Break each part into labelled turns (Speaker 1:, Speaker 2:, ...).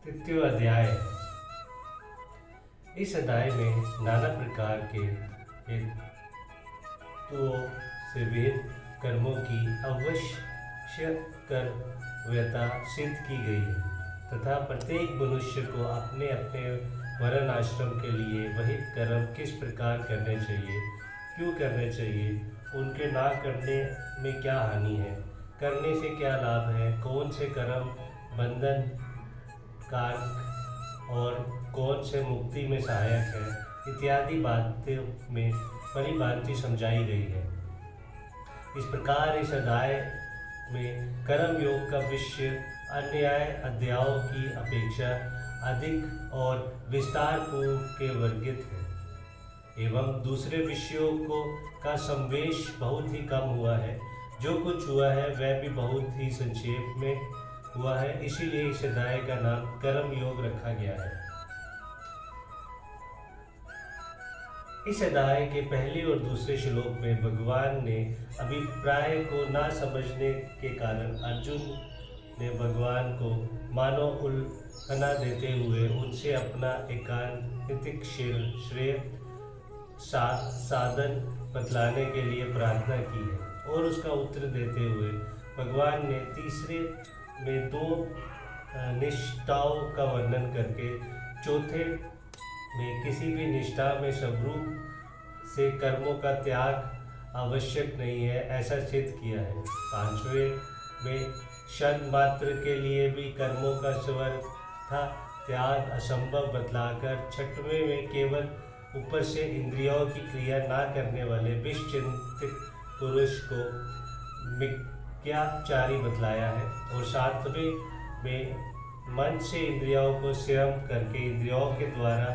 Speaker 1: तृतीय अध्याय। इस अध्याय में नाना प्रकार के हेतुओं से विहित कर्मों की अवश्य कर्तव्यता सिद्ध की गई है तथा प्रत्येक मनुष्य को अपने अपने वर्ण आश्रम के लिए वही कर्म किस प्रकार करने चाहिए, क्यों करने चाहिए, उनके ना करने में क्या हानि है, करने से क्या लाभ है, कौन से कर्म बंधन कारक और कौन से मुक्ति में सहायक है, इत्यादि बातों में परिभांति समझाई गई है। इस प्रकार इस अध्याय में कर्म योग का विषय अन्य अध्यायों की अपेक्षा अधिक और विस्तार पूर्व के वर्गित है एवं दूसरे विषयों का समावेश बहुत ही कम हुआ है। जो कुछ हुआ है वह भी बहुत ही संक्षेप में हुआ है, इसीलिए इस अध्याय का नाम कर्म योग रखा गया है। इस अध्याय के पहले और दूसरे श्लोक में भगवान ने अभिप्राय को न समझने के कारण अर्जुन ने भगवान को मानो उल्लंघना देते हुए उनसे अपना एकांतिक श्रेय साधन बतलाने के लिए प्रार्थना की है और उसका उत्तर देते हुए भगवान ने तीसरे में दो निष्ठाओं का वर्णन करके चौथे में किसी भी निष्ठा में स्वरूप से कर्मों का त्याग आवश्यक नहीं है ऐसा सिद्ध किया है। पांचवें में क्षण मात्र के लिए भी कर्मों का स्वतः त्याग असंभव बतलाकर छठवें में केवल ऊपर से इंद्रियों की क्रिया ना करने वाले विश्चिंतित पुरुष को मिथ्याचारी बतलाया है और सातवें में मन से इंद्रियों को संयम करके इंद्रियों के द्वारा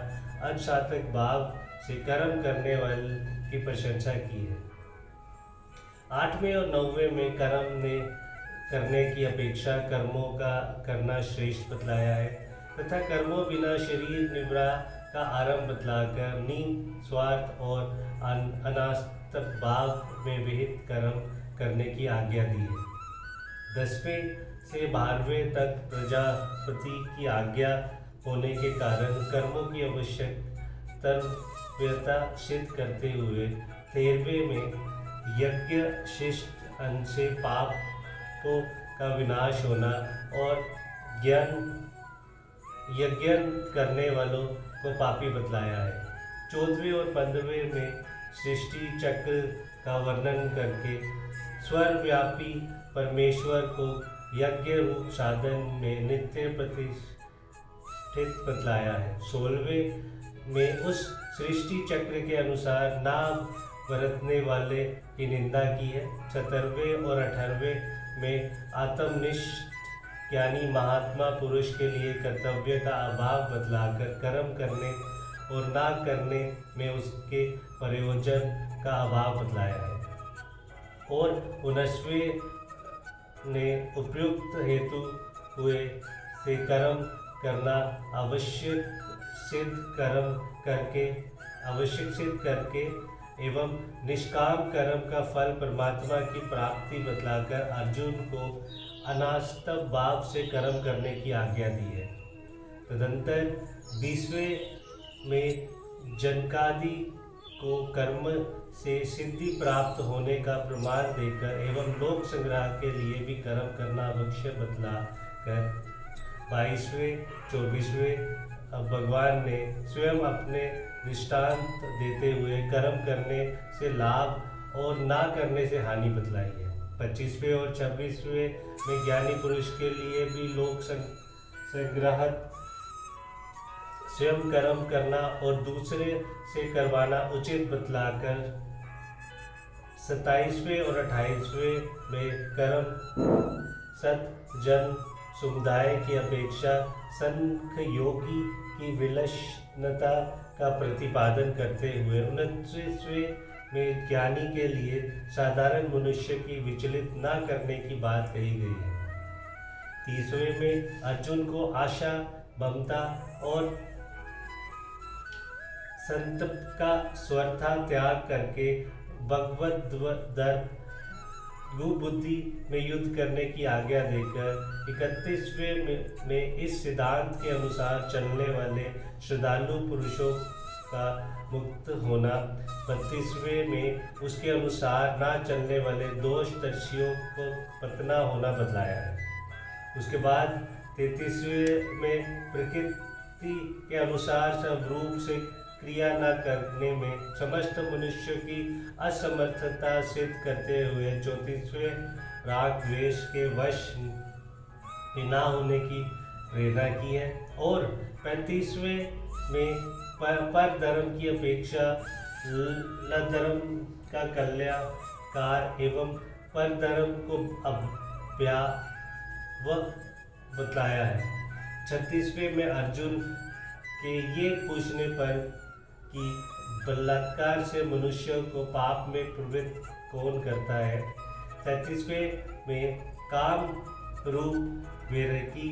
Speaker 1: अनसाधक भाव से कर्म करने वाले की प्रशंसा की है। आठवें और नौवें में कर्म ने करने की अपेक्षा कर्मों का करना श्रेष्ठ बतलाया है तथा कर्मों बिना शरीर निवृत्ति का आरंभ बतलाकर निस्वार्थ और अनासक्त भाव में विहित कर्म करने की आज्ञा दी है। 10वें से 12वें तक प्रजापति की आज्ञा होने के कारण कर्मों की आवश्यक कर्तव्यता सिद्ध करते हुए 13वें में यज्ञ शिष्ट अन्न से पापों का विनाश होना और यज्ञ करने वालों को पापी बतलाया है। 14वें और 15वें में सृष्टि चक्र का वर्णन करके सर्वव्यापी परमेश्वर को यज्ञ रूप साधन में नित्य प्रतिष्ठित बतलाया है। 16वें में उस सृष्टि चक्र के अनुसार नाम बरतने वाले की निंदा की है। 17वें और 18वें में आत्मनिष्ठ ज्ञानी महात्मा पुरुष के लिए कर्तव्य का अभाव बतलाकर कर्म करने और ना करने में उसके प्रयोजन का अभाव बतलाया है। और 19वें ने उपयुक्त हेतु हुए से कर्म करना आवश्यक सिद्ध करके एवं निष्काम कर्म का फल परमात्मा की प्राप्ति बतलाकर अर्जुन को अनासक्त भाव से कर्म करने की आज्ञा दी है। तदंतर 20वें में जनकादि को कर्म से सिद्धि प्राप्त होने का प्रमाण देकर एवं लोक संग्रह के लिए भी कर्म करना आवश्यक बतला कर 22वें 24वें भगवान ने स्वयं अपने दृष्टांत देते हुए कर्म करने से लाभ और ना करने से हानि बतलाई है। 25वें और 26वें में ज्ञानी पुरुष के लिए भी लोक संग्रह स्वयं कर्म करना और दूसरे से करवाना उचित बतलाकर 27वें और 28वें में कर्म सत समुदाय की अपेक्षा संख्य योगी की विलक्षणता का प्रतिपादन करते हुए 29वें में ज्ञानी के लिए साधारण मनुष्य की विचलित न करने की बात कही गई है। 30वें में अर्जुन को आशा, ममता और संतप का स्वथा त्याग करके भगवद बुद्धि में युद्ध करने की आज्ञा देकर 31वें में इस सिद्धांत के अनुसार चलने वाले श्रद्धालु पुरुषों का मुक्त होना, 32वें में उसके अनुसार ना चलने वाले दोषदर्शियों को पतना होना बतलाया है। उसके बाद 33वें में प्रकृति के अनुसार सब रूप से क्रिया न करने में समस्त मनुष्यों की असमर्थता सिद्ध करते हुए 34वें राग द्वेष के वश में ना होने की प्रेरणा की है। और 35वें में पर धर्म की अपेक्षा लधर्म का कल्याणकार एवं पर धर्म को बतलाया है। 36वें में अर्जुन के ये पूछने पर कि बलात्कार से मनुष्य को पाप में प्रवृत्त कौन करता है, 37वें में काम रूप वैरागी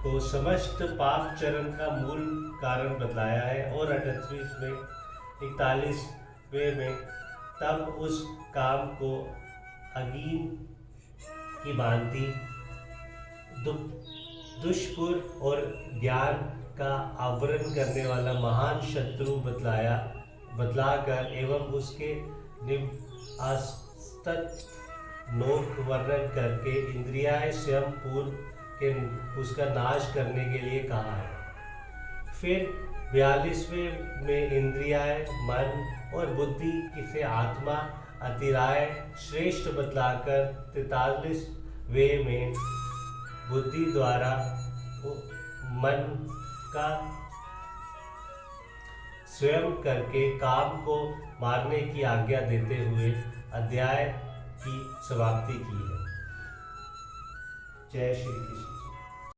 Speaker 1: को समस्त पाप चरण का मूल कारण बतलाया है। और 38वें में 41वें में तब उस काम को अग्नि की भांति दुष्पुर और ज्ञान का आवरण करने वाला महान शत्रु बतलाकर एवं उसके निवासस्थल नोक वर्णन करके इंद्रियाएं स्वयं पूर्व के उसका नाश करने के लिए कहा है। फिर 42वें में इंद्रियाएं, मन और बुद्धि से आत्मा अतिराय श्रेष्ठ बतलाकर 43वें में बुद्धि द्वारा मन का स्वयं करके काम को मारने की आज्ञा देते हुए अध्याय की समाप्ति की है। जय श्री कृष्ण।